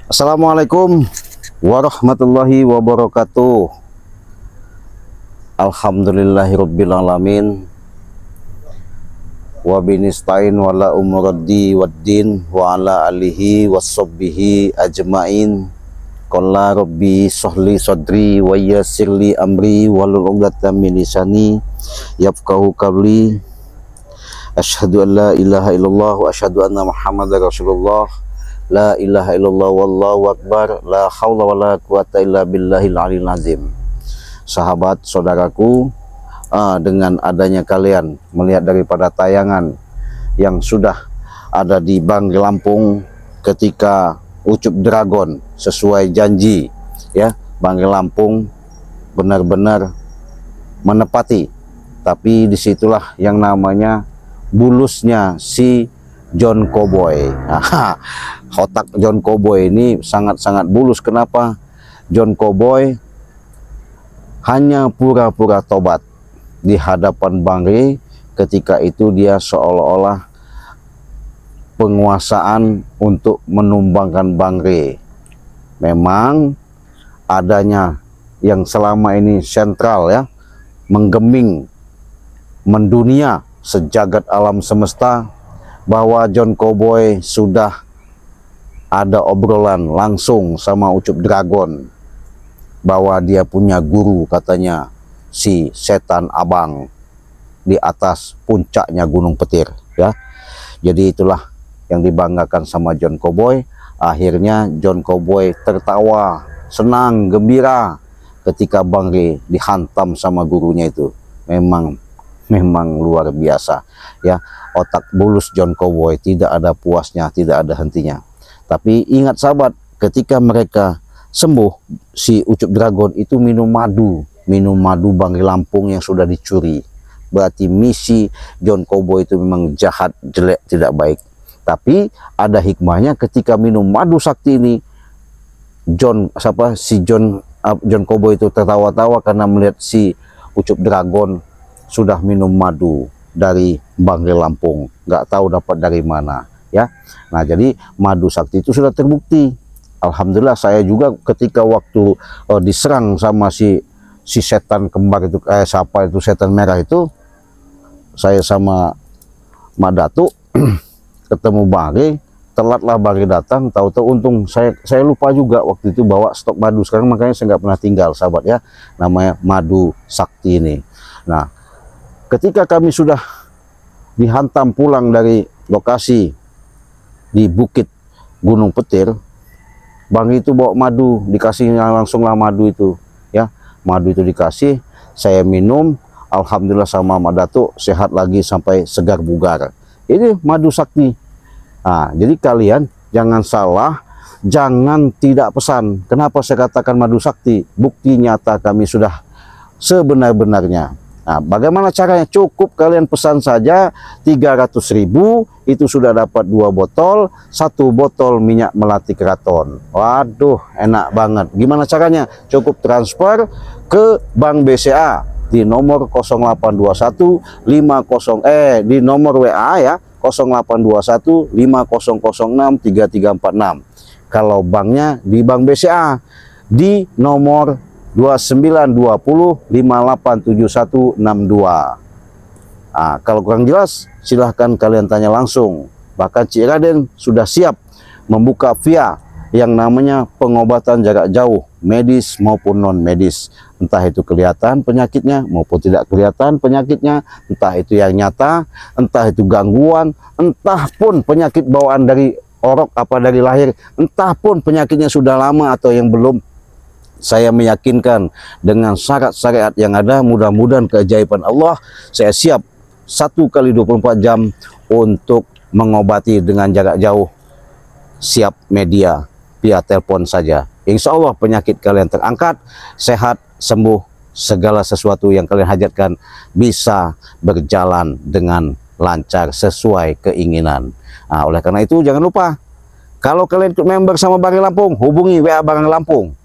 Assalamualaikum warahmatullahi wabarakatuh. Alhamdulillahirabbil alamin. Wa binistain wala umuraddi waddin wa ala alihi washabbihi ajmain. Qala rabbi shrahli sadri wa yassirli amri wahlul 'uqdatam min lisani yafqahu qawli. Asyhadu an la ilaha illallah wa asyhadu anna Muhammadar Rasulullah. La ilaha illallah wallahu akbar. La haula wala quwata illa billahil aliyil azim. Sahabat saudaraku, dengan adanya kalian melihat daripada tayangan yang sudah ada di Bangge Lampung ketika Ucup Dragon sesuai janji, ya, Bangge Lampung benar-benar menepati. Tapi disitulah yang namanya bulusnya si John Cowboy. Otak John Cowboy ini sangat-sangat bulus. Kenapa? John Cowboy hanya pura-pura tobat di hadapan Bangge. Ketika itu dia seolah-olah penguasaan untuk menumbangkan Bangge. Memang adanya yang selama ini sentral, ya, menggeming mendunia sejagat alam semesta, bahwa John Cowboy sudah ada obrolan langsung sama Ucup Dragon, bahwa dia punya guru, katanya si setan abang di atas puncaknya Gunung Petir, ya. Jadi itulah yang dibanggakan sama John Cowboy. Akhirnya John Cowboy tertawa, senang, gembira ketika Bangge dihantam sama gurunya itu. Memang luar biasa, ya. Otak bulus John Cowboy tidak ada puasnya, tidak ada hentinya. Tapi ingat sahabat, ketika mereka sembuh, si Ucup Dragon itu minum madu Bangge Lampung yang sudah dicuri. Berarti misi John Cowboy itu memang jahat, jelek, tidak baik. Tapi ada hikmahnya, ketika minum madu sakti ini, John Cowboy itu tertawa-tawa karena melihat si Ucup Dragon sudah minum madu dari Bangge Lampung, nggak tahu dapat dari mana, ya. Nah, jadi madu sakti itu sudah terbukti. Alhamdulillah, saya juga ketika waktu diserang sama si setan kembar itu, siapa itu, setan merah itu, saya sama Mak Datuk ketemu Bangge, telatlah Bangge datang, tahu-tahu untung saya lupa juga waktu itu bawa stok madu. Sekarang makanya saya nggak pernah tinggal, sahabat, ya, namanya madu sakti ini. Nah, ketika kami sudah dihantam pulang dari lokasi di Bukit Gunung Petir, Bangge itu bawa madu, dikasihnya langsunglah madu itu, ya. Madu itu dikasih, saya minum, alhamdulillah sama Mak Datuk sehat lagi sampai segar bugar. Ini madu sakti. Nah, jadi kalian jangan salah, jangan tidak pesan. Kenapa saya katakan madu sakti? Bukti nyata kami sudah sebenar-benarnya. Nah, bagaimana caranya? Cukup kalian pesan saja 300.000, itu sudah dapat 2 botol, 1 botol minyak melati keraton. Waduh, enak banget. Gimana caranya? Cukup transfer ke Bank BCA di nomor 0821 di nomor WA, ya, 0821 5006 3346. Kalau banknya di Bank BCA di nomor 2920 587162. Nah, kalau kurang jelas silahkan kalian tanya langsung. Bahkan Cik Raden sudah siap membuka via yang namanya pengobatan jarak jauh, medis maupun non medis. Entah itu kelihatan penyakitnya maupun tidak kelihatan penyakitnya, entah itu yang nyata, entah itu gangguan, entah pun penyakit bawaan dari orok apa dari lahir, entah pun penyakitnya sudah lama atau yang belum. Saya meyakinkan dengan syarat syariat yang ada, mudah-mudahan keajaiban Allah, saya siap 1 kali 24 jam untuk mengobati dengan jarak jauh. Siap media via telepon saja. Insya Allah penyakit kalian terangkat, sehat, sembuh, segala sesuatu yang kalian hajatkan bisa berjalan dengan lancar sesuai keinginan. Nah, oleh karena itu jangan lupa, kalau kalian ikut member sama Bangge Lampung, hubungi WA Bangge Lampung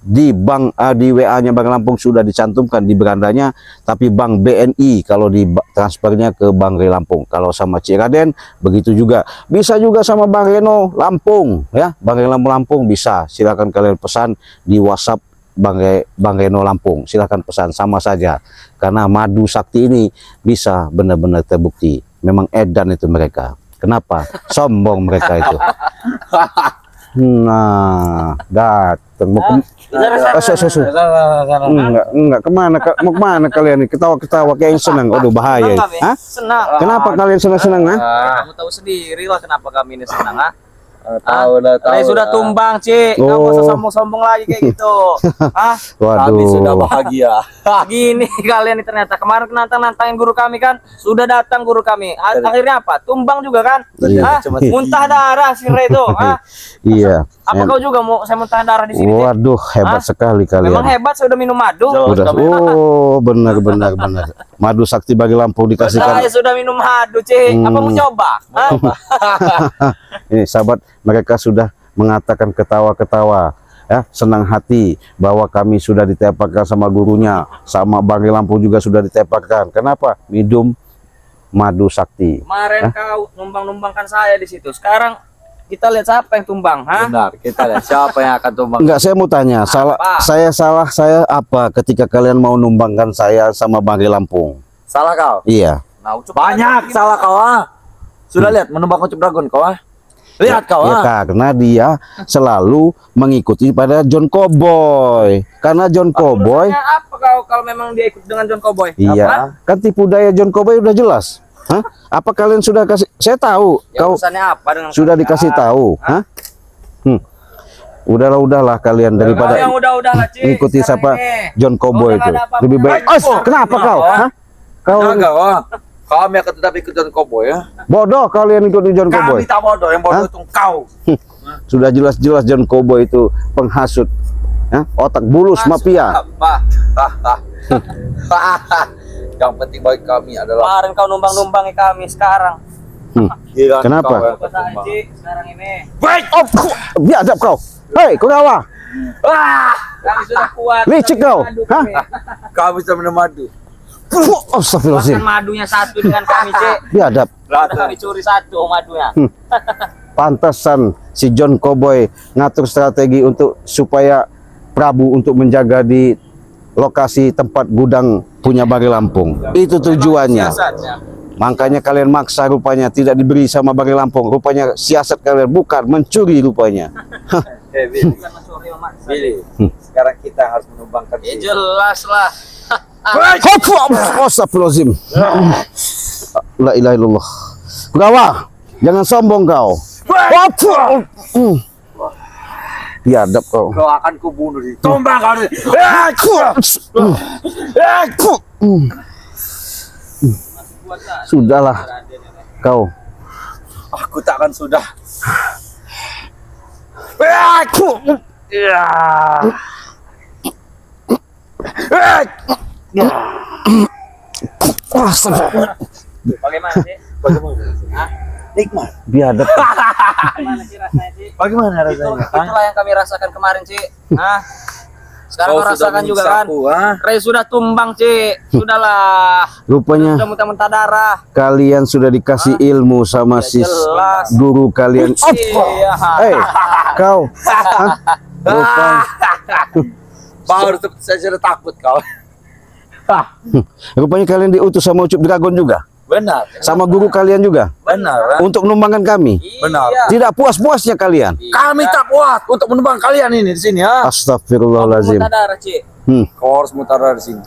di bank di WA-nya Bank Lampung sudah dicantumkan di berandanya, tapi Bank BNI kalau di transfernya ke Bank Lampung. Kalau sama Cik Raden begitu juga. Bisa juga sama Bang Reno Lampung ya. Bang Reno Lampung bisa. Silakan kalian pesan di WhatsApp Bang Reno Lampung. Silakan pesan, sama saja. Karena madu sakti ini bisa benar-benar terbukti. Memang edan itu mereka. Kenapa? Sombong mereka itu. Nah, datang enggak kemana mau kemana kalian nih, ketawa-ketawa kayak senang. Aduh bahaya. Hah? Senang. Kenapa kalian senang-senang? Kamu tahu sendiri lah kenapa kami ini senang, ha? Tahu. Sudah tumbang, Cik. Kamu Oh. usah sombong-sombong lagi kayak gitu. Ah, Waduh. Kami sudah bahagia. gini kalian ini ternyata kemarin nantangin guru kami kan, sudah datang guru kami. Akhirnya apa? Tumbang juga kan? Iya. Ah, muntah darah si Re itu. Ah, Iya. apa kau juga mau saya muntah darah di sini? Cik? Waduh, hebat sekali Memang kalian. hebat, saya udah minum madu. Udah. Oh, benar. Madu sakti bagi Lampung Saya dikasihkan. sudah minum madu, Cik. Apa mau coba? Hah? Ini sahabat, mereka sudah mengatakan ketawa-ketawa ya, senang hati bahwa kami sudah ditepakkan sama gurunya, sama Bang Lampung juga sudah ditepakkan. Kenapa? Minum madu sakti. Kemarin kau numbang-numbangkan saya di situ. Sekarang kita lihat siapa yang tumbang, ha? Benar, kita lihat siapa yang akan tumbang. Enggak, saya mau tanya, saya apa ketika kalian mau numbangkan saya sama Bang Lampung? Salah kau. Iya. Nah, Ucup Banyak Dragon salah kau, ah. Sudah lihat menumbang Ucup Dragon kau, ah. Lihat kau, Ya, ah. karena dia selalu mengikuti pada John Cowboy. Karena John Cowboy, Urusannya apa kau kalau memang dia ikut dengan John Cowboy? Apa? iya, kan tipu daya John Cowboy udah jelas. Hah? Apa kalian sudah kasih? Saya tahu Ya, kau urusannya apa dengan sudah kalian? dikasih tahu. Hah? Udahlah kalian Kau yang daripada udah lah, Cik. ikuti Sekarang siapa ini. John Cowboy Kau itu. nggak ada apa-apa. Lebih baik. Oh, Kenapa kau? Hah? Kau Jangan kau, ah. Kami akan tetap ikut John Cowboy, ya. bodoh kalian ikuti John Cowboy. Kami tak bodoh, yang bodoh Hah? itu kau. Sudah jelas-jelas John Cowboy itu penghasut. Hah? Otak bulus mafia. Apa? Yang penting bagi kami adalah Kemarin kau numbang-numbangi kami, sekarang. giliran Kenapa? kau yang Apa bertumbang. Cik, sekarang ini? Baik. Biadab kau. Hei, kau ngawa. Kami sudah kuat. Licik Kami kau. madu Hah? kami. Kami bisa minum madu. Astagfirullahaladzim. Bahkan madunya satu dengan kami, Cik. Biadab. Kami curi satu madunya. Pantasan si John Cowboy ngatur strategi untuk supaya Prabu untuk menjaga di lokasi tempat gudang punya Bang Lampung. Itu tujuannya. Siasatnya. Makanya kalian maksa rupanya tidak diberi sama Bang Lampung. Rupanya siasat kalian bukan mencuri rupanya. Billy. Bukan mencuri, memaksa. Billy. Sekarang kita harus menumbangkan Ya si- jelas lah. Astagfirullahaladzim. La ilaha illallah. Kudawa, jangan sombong kau. Biadab kau. Kau akan kubunuh di tumbang kau ni. Sudahlah kau. Aku tak akan sudah. Bagaimana sih? Nikmat. Biadab. Bagaimana sih rasanya, Cik? Bagaimana rasanya? Itulah yang kami rasakan kemarin, Cik. Hah? Sekarang Kau kau sudah rasakan juga kan? menyiksaku, ah. Ray sudah tumbang, Cik. Sudahlah. Rupanya Sudah muntah-muntah darah. kalian sudah dikasih ilmu sama si jelas. guru kalian. Iya. Hei, kau. Hah? Rupanya, Baru saya sudah takut kau. rupanya kalian diutus sama Ucup Dragon juga. Benar. Sama guru kalian juga. Benar. Untuk menumbangkan kami. Benar. Iya. Tidak puas-puasnya kalian. Kami tak puas untuk menumbang kalian ini di sini, ya. Astagfirullahaladzim. Muntah darah, Cik. Kau harus mutar dari sini.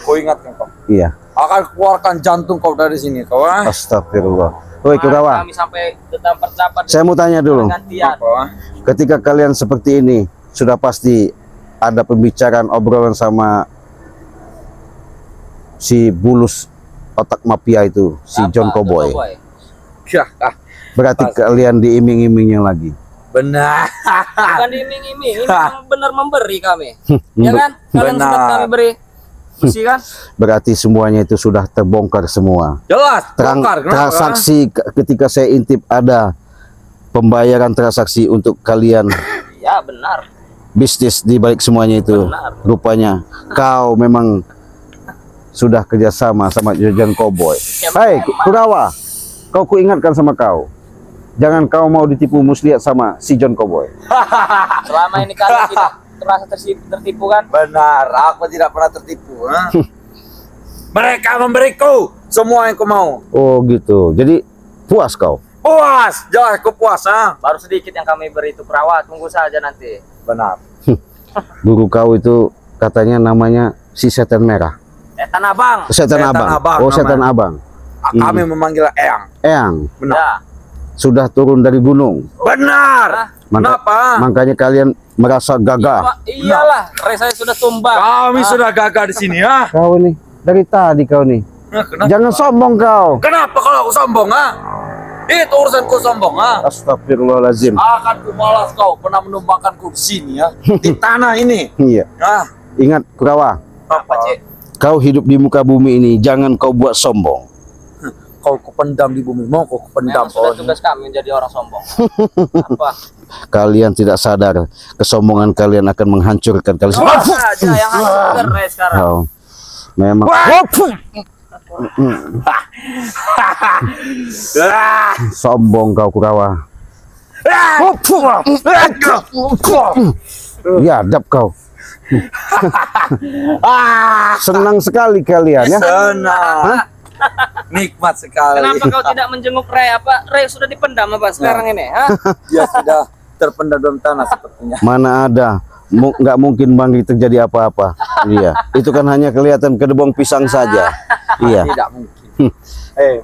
Kau ingatkan kau. Iya. Akan keluarkan jantung kau dari sini, kau. Ah. Astagfirullah. Woi Kudawa, Kami sampai tempat dapat saya mau tanya dulu. gantian. Apa? Ketika kalian seperti ini, sudah pasti ada pembicaraan obrolan sama si bulus otak mafia itu, si Apa? John Cowboy. Ya, Berarti Pasti. kalian diiming-imingnya lagi. benar. Bukan diiming-iming, ini memang benar memberi kami. Ya kan? Kalian Benar. sudah kami beri. Bersih kan? Berarti semuanya itu sudah terbongkar semua. Jelas. Terang, bongkar. Kenapa? transaksi ketika saya intip ada pembayaran transaksi untuk kalian Ya benar. bisnis di balik semuanya itu. Benar. Rupanya kau memang sudah kerjasama sama John Cowboy. Hai Kurawa, kau kuingatkan sama kau, jangan kau mau ditipu muslihat sama si John Cowboy. Selama ini kalian tidak terasa tertipu kan? Benar, aku tidak pernah tertipu. Ha? Mereka memberiku semua yang ku mau. Oh gitu, jadi puas kau? Puas, jelas aku puas. Ha? Baru sedikit yang kami beri itu perawat, tunggu saja nanti. Benar. Guru kau itu katanya namanya si setan merah. Setan abang. Setan abang. Oh setan abang. Kami memanggil Eyang. Eyang Benar. Ya. sudah turun dari gunung. Benar. Kenapa? Makanya kalian merasa gagah. Iyalah, res saya sudah tumbang. Kami sudah gagah di sini, ya. Kau nih dari tadi kau nih. Jangan sombong kau. Kenapa kalau aku sombong, ha? Itu urusanku sombong, ha? Astagfirullahaladzim. Akan kumalas kau pernah menumbangkanku di sini, ya. Di tanah ini. Iya. Ah, Ingat Kurawa, Apa, Cik? kau hidup di muka bumi ini, jangan kau buat sombong. kau kupendam di bumi, mau kau kupendam. Memang sudah tugas kami menjadi orang sombong. Apa? Kalian tidak sadar kesombongan kalian akan menghancurkan kalian. Wah, aja yang hancur res sekarang. Kau memang sombong kau Kurawa. Ya, adab kau. Senang sekali kalian ya. Senang. Nikmat sekali. Kenapa kau tidak menjenguk Ray? Apa Ray sudah dipendam apa sekarang ini? Hah? Dia sudah terpendam dalam tanah sepertinya. Mana ada, nggak mungkin Bang terjadi apa-apa. Iya, itu kan hanya kelihatan kedebong pisang saja. Iya. Tidak mungkin.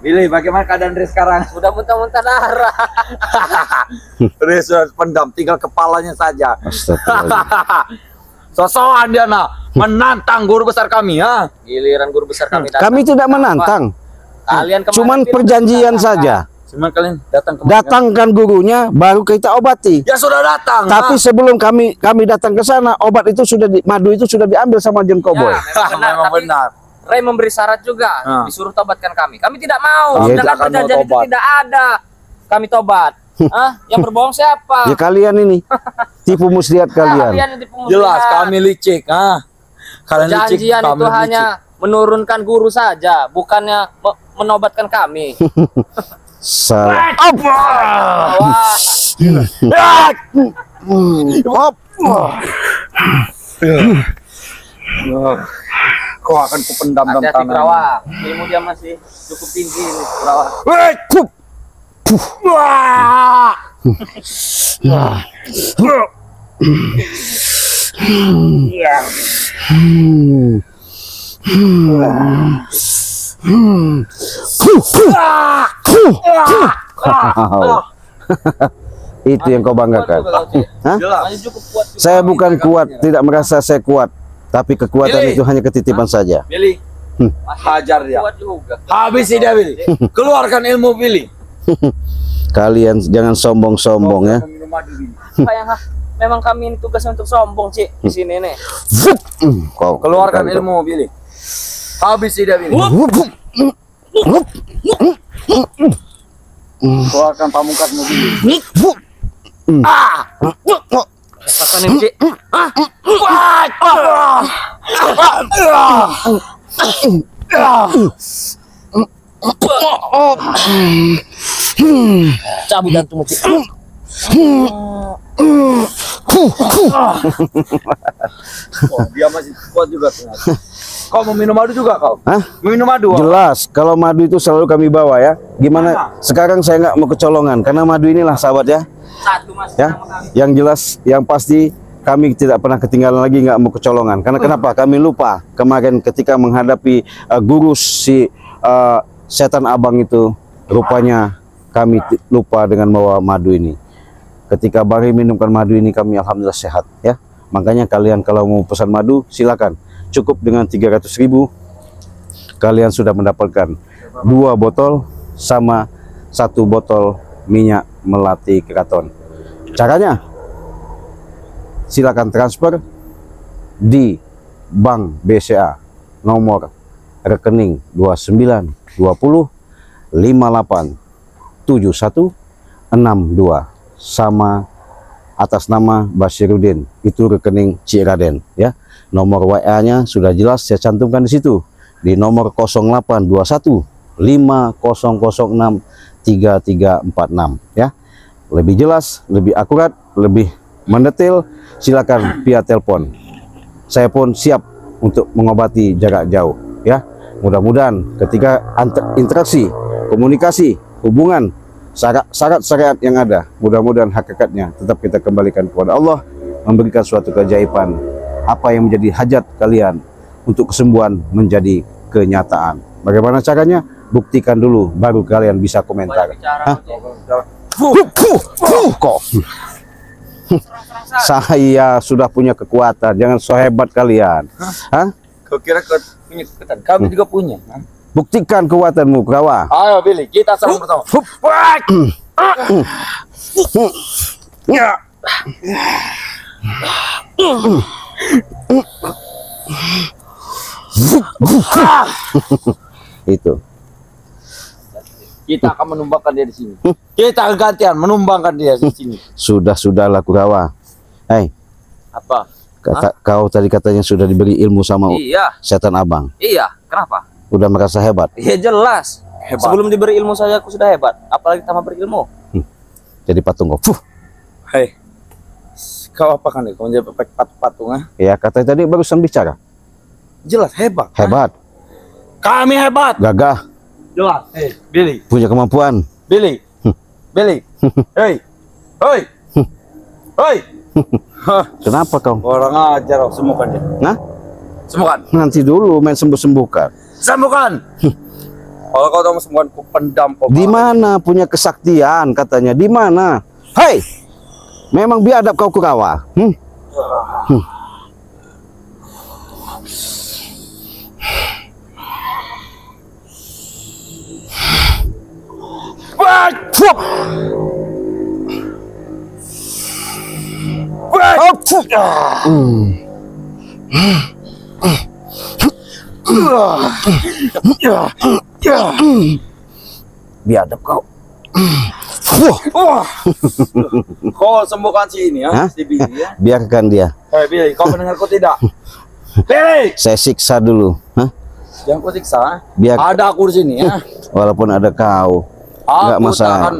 Billy, bagaimana keadaan Riz sekarang? Sudah muntah-muntah darah. Riz sudah pendam, tinggal kepalanya saja. Astagfirullah. Sosokan dia menantang guru besar kami, ya. Giliran guru besar kami datang. Kami tidak menantang, Kalian kemarin cuman tidak perjanjian datang, saja. Cuma kalian datang ke Datangkan gurunya, baru kita obati. Ya sudah datang. Tapi sebelum kami datang ke sana, obat itu madu itu sudah diambil sama John Cowboy. Ya, Memang tapi benar. Ray memberi syarat juga, disuruh tobatkan kami. Kami tidak mau. Iya, Sedangkan akan mau perjanjian itu tobat. tidak ada. Kami tobat. Hah? Yang berbohong siapa? Ya kalian ini tipu muslihat kalian. Kalian yang tipu Jelas muslihat. kami licik, Kalian licik, Perjanjian kami itu hanya menurunkan guru saja, bukannya menobatkan kami. Salah. Wah, Kau akan kupendam dalam hati-hati tanah. Kurawa. Ilmu dia masih cukup tinggi ini, Kurawa. Itu yang kau banggakan. Hah? Masih cukup kuat juga. Saya bukan kuat, tidak merasa saya kuat, tapi kekuatan Billy. itu hanya ketitipan saja. Billy, hajar dia. Kuat juga. Habisi dia, Billy. Keluarkan ilmu, Billy. Kalian jangan sombong-sombong ya. Minum madu, Billy. Apa yang memang kami ini tugasnya untuk sombong, Cik, di sini nih. Kau Keluarkan ilmu, Billy. Habisi dia, Billy. Keluarkan pamungkasmu, Billy. Rasakan ini, Cik. Cabut jantungmu, Cik. Dia masih kuat juga ternyata. Kau mau minum madu juga kau? Hah? Minum madu? Jelas, kalau madu itu selalu kami bawa ya. Gimana? Sekarang saya nggak mau kecolongan karena madu inilah sahabat ya. Satu, Mas. Ya, Sama kami. yang jelas, yang pasti kami tidak pernah ketinggalan lagi, nggak mau kecolongan. Karena kenapa? Kami lupa kemarin ketika menghadapi guru si setan abang itu, rupanya kami lupa dengan bawa madu ini. Ketika Bari minumkan madu ini, kami alhamdulillah sehat ya. Makanya kalian kalau mau pesan madu silakan. Cukup dengan 300.000 kalian sudah mendapatkan 2 botol sama 1 botol minyak melati keraton. Caranya silakan transfer di Bank BCA nomor rekening 2920587162 sama atas nama Basyirudin, itu rekening Cik Raden ya. Nomor WA-nya sudah jelas saya cantumkan di situ, di nomor 0821 5006 3346 ya. Lebih jelas, lebih akurat, lebih mendetail, silakan via telepon. Saya pun siap untuk mengobati jarak jauh ya. Mudah-mudahan ketika interaksi, komunikasi, hubungan, syarat syariat yang ada, mudah-mudahan hakikatnya tetap kita kembalikan kepada Allah, memberikan suatu keajaiban. Apa yang menjadi hajat kalian untuk kesembuhan menjadi kenyataan. Bagaimana caranya? Buktikan dulu, baru kalian bisa komentar. Hah? Kok saya sudah punya kekuatan, jangan so hebat kalian. Hah? Kau kira kau punya kekuatan? Kami juga punya. Buktikan kekuatanmu, Kurawa. Ayo Billy, kita serang bersama. Itu. Kita akan menumbangkan dia di sini. Kita gantian menumbangkan dia di sini. Sudahlah Kurawa. Hei, Apa? kau tadi katanya sudah diberi ilmu sama Iya, setan abang. iya. Kenapa? Udah merasa hebat. Ya jelas. Hebat. Sebelum diberi ilmu saja aku sudah hebat. Apalagi tambah berilmu. Jadi patung kau. Hei, kau apa kan? Kau menjadi patung ah? Ya katanya tadi barusan bicara. Jelas hebat. Hebat, Kami hebat. gagah, Jelas. Hei, Billy, punya kemampuan. Billy, Billy. Hei, hei, hei. Kenapa kau? Orang ajar, sembuhkan dia. Nah, Sembuhkan. nanti dulu main sembuh-sembuhkan. Sembuhkan. Kalau kau tahu sembuhkan, ku pendam kau. Di mana punya kesaktian katanya? Di mana? Hei, memang biadab kau Kurawa. Biadab kau. Kau sembuhkan si ini Hah? ya, si Billy ya. Biarkan dia. Hei Billy, kau mendengarku tidak? Billy, Saya siksa dulu. Hah? jangan kau siksa. Biar Ada aku di sini ya. walaupun ada kau, nggak Aku tak masalah. akan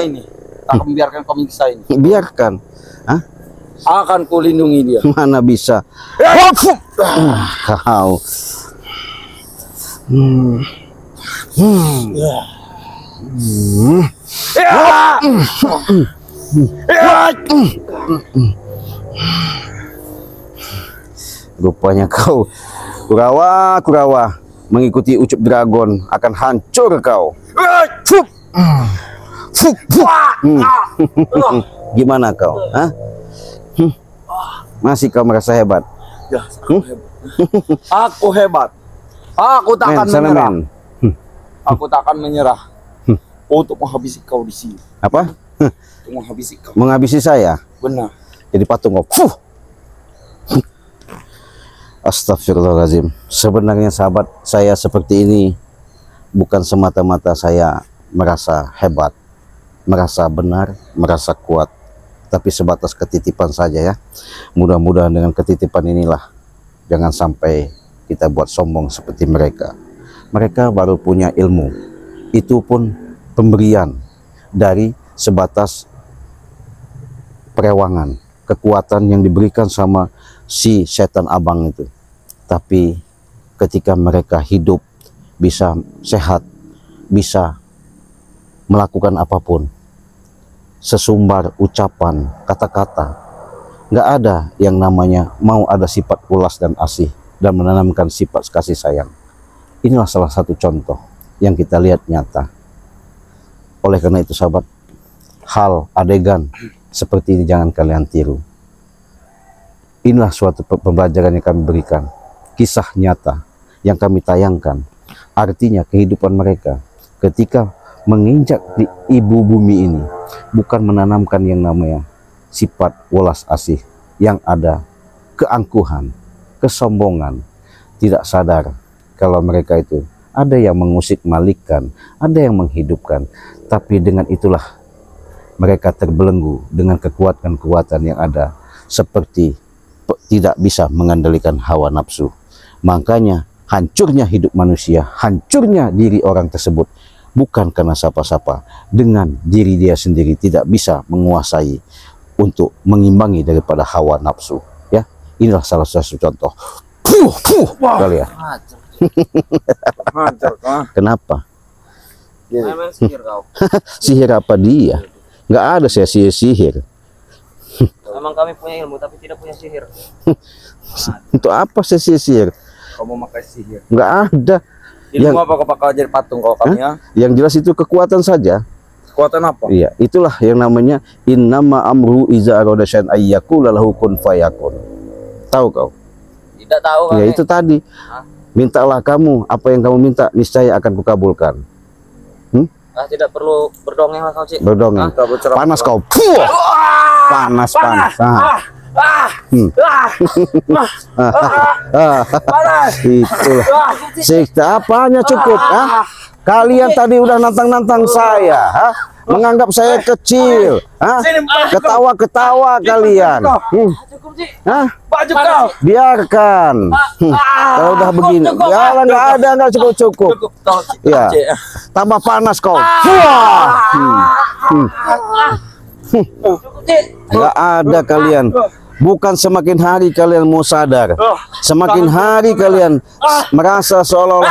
ini, tak akan membiarkan kau menyiksa ini. Biarkan. Hah? Akan ku lindungi dia. Mana bisa? Kau. Rupanya kau Kurawa mengikuti ucup dragon, akan hancur kau. Gimana kau? Hah? Masih kau merasa hebat? Ya, aku hebat. Aku hebat. Aku tak akan Men, sana menyerah. men. Aku tak akan menyerah untuk menghabisi kau di sini. Apa? Untuk menghabisi kau. Menghabisi saya? Benar. Jadi patung kau. Astagfirullahaladzim. Sebenarnya sahabat, saya seperti ini bukan semata-mata saya merasa hebat, merasa benar, merasa kuat, tapi sebatas ketitipan saja ya. Mudah-mudahan dengan ketitipan inilah jangan sampai kita buat sombong seperti mereka. Mereka baru punya ilmu, itu pun pemberian dari sebatas perewangan, kekuatan yang diberikan sama si setan abang itu. Tapi ketika mereka hidup, bisa sehat, bisa melakukan apapun, sesumbar ucapan, kata-kata, nggak ada yang namanya mau ada sifat ulas dan asih dan menanamkan sifat kasih sayang. Inilah salah satu contoh yang kita lihat nyata. Oleh karena itu sahabat, hal adegan seperti ini jangan kalian tiru. Inilah suatu pembelajaran yang kami berikan, kisah nyata yang kami tayangkan. Artinya kehidupan mereka ketika menginjak di ibu bumi ini bukan menanamkan yang namanya sifat welas asih, yang ada keangkuhan, kesombongan, tidak sadar kalau mereka itu ada yang mengusik malikan, ada yang menghidupkan. Tapi dengan itulah mereka terbelenggu dengan kekuatan-kekuatan yang ada, seperti tidak bisa mengendalikan hawa nafsu. Makanya hancurnya hidup manusia, hancurnya diri orang tersebut bukan karena siapa-siapa, dengan diri dia sendiri tidak bisa menguasai untuk mengimbangi daripada hawa nafsu. Ya, inilah salah satu contoh. Kalian. Kenapa? Main sihir kau. Sihir apa dia? Nggak ada saya sihir. Memang kami punya ilmu tapi tidak punya sihir. Untuk apa saya sihir? Kamu memakai sihir. Nggak ada. Ilmu apa kau pakai jadi patung kau kami ya? Yang jelas itu kekuatan saja. Kekuatan apa? Iya, itulah yang namanya innama amru iza arada syai'an ayyakula lahu kun fayakun. Tahu kau? Tidak tahu Ya kami. itu tadi. Mintalah kamu apa yang kamu minta, niscaya akan kukabulkan. Tidak perlu berdongeng lah kau, Cik. Berdongeng. Panas kau. Panas. Itulah. Sikta apanya cukup, Kalian tadi udah nantang-nantang saya, menganggap saya kecil, ketawa-ketawa kalian. Cukup, Cik. Baju kau. Biarkan. Kalau udah begini, ya nggak ada, nggak cukup. Ya, tambah panas kau. Cukup, Cik. Nggak ada kalian. Bukan semakin hari kalian mau sadar, semakin hari kalian merasa seolah-olah.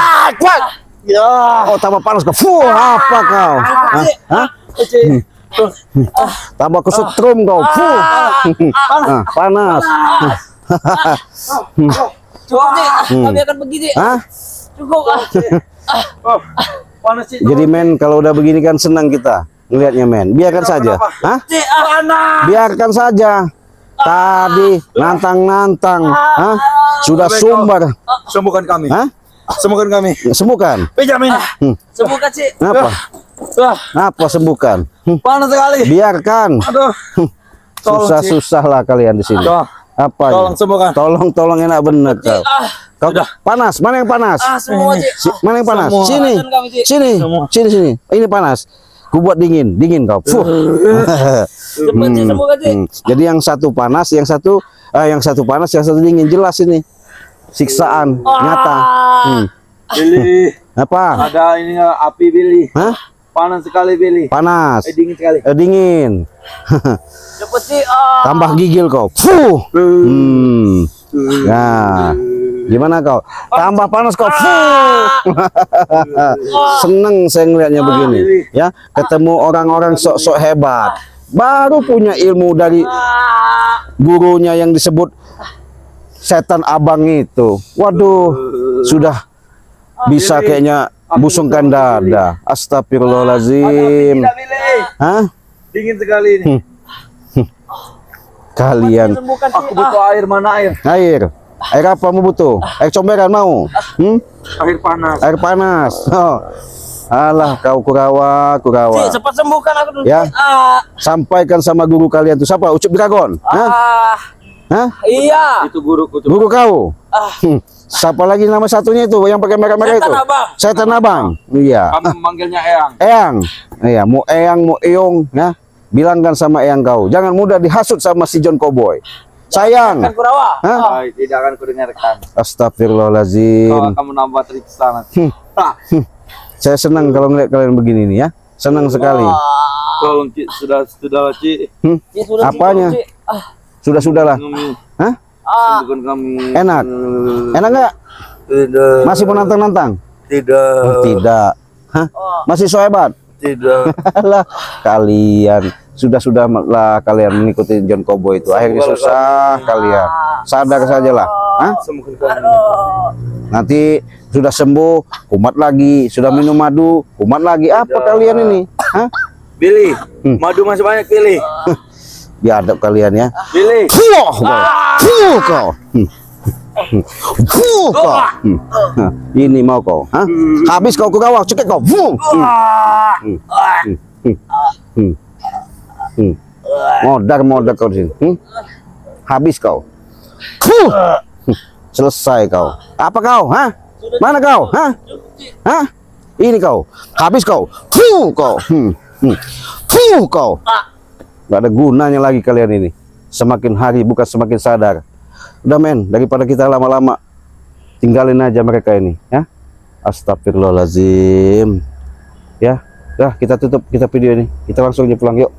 Oh, tambah panas kau. Apa kau? Tambah kesetrum kau. Panas. Cukup, Cik. Kami akan pergi, Cik. Cukup. Panas sih. Jadi men, kalau udah begini kan senang kita ngelihatnya men. Biarkan saja. Cik, panas. Biarkan saja. Tadi nantang-nantang, sudah sumber. Sembuhkan kami. Sembuhkan kami. Sembuhkan. Pinjamin. Sembuhkan, Cik. Apa? Apa sembuhkan? Panas sekali. Biarkan. Aduh. Susah-susah lah kalian di sini. Apa? Tolong sembuhkan. Tolong enak bener kau. Kau panas. Mana yang panas? Semua, Cik. Mana yang panas? Semua. Sini. Panas kami, Cik. Sini. Ini panas. Ku buat dingin kau. Cepat, Cik. Sembuhkan, Cik. Jadi yang satu panas, yang satu panas, yang satu dingin. Jelas ini siksaan nyata. Billy. Apa? Ada ini api Billy. Panas sekali Billy. Panas. Dingin sekali. Dingin. Cepat, Cik. Tambah gigil kau. Nah, gimana kau? Tambah panas kau. Seneng saya ngeliatnya begini. Ya, ketemu orang-orang sok-sok hebat. Baru punya ilmu dari gurunya yang disebut setan abang itu. Waduh, sudah bisa kayaknya busungkan dada. Astagfirullahaladzim. Dingin sekali ini. Kalian. Aku butuh air, mana air? Air apa mau butuh? Air comberan mau? Air panas. Air panas. Oh. Alah kau Kurawa. Cik, cepat sembuhkan aku dulu. Ya. Sampaikan sama guru kalian tuh siapa? Ucup Dragon. Iya. Itu guruku tuh. Guru kau. Siapa lagi nama satunya itu yang pakai merah-merah itu? Setan Abang. Iya. Kamu manggilnya Eyang. Eyang. Iya, mau Eyang, mau Eong, ya. Bilangkan sama Eyang kau, jangan mudah dihasut sama si John Cowboy. Sayang. Kurawa. Tidak akan kudengarkan. Astagfirullahaladzim. Kalau kamu nambah teriksa nanti. Saya senang kalau ngeliat kalian begini nih ya. Senang sekali. Tolong Cik, sudah Cik. Apanya? Sudah-sudahlah. Sembuhkan kami. Enak. Enak nggak? Tidak. Masih mau nantang-nantang? Tidak. Oh, tidak. Masih so hebat? Tidak. Lah, kalian sudah lah kalian mengikuti John Cowboy itu. Akhirnya susah kalian. Sadar sajalah. Sembuhkan kami. Nanti sudah sembuh, kumat lagi. Sudah minum madu, kumat lagi. Apa kalian ini? Billy, madu masih banyak Billy. Biadab kalian ya. Billy. Kau. Ini mau kau. Habis kau Kurawa, cekik kau. Modar kau di sini. Habis kau. Selesai kau. Apa kau? Mana kau? Ini kau. Habis kau. Kau. Kau. nggak ada gunanya lagi kalian ini. Semakin hari bukan semakin sadar. Udah men, daripada kita lama-lama, tinggalin aja mereka ini ya. Astagfirullahaladzim. Ya, dah kita tutup kita video ini. Kita langsung aja pulang yuk.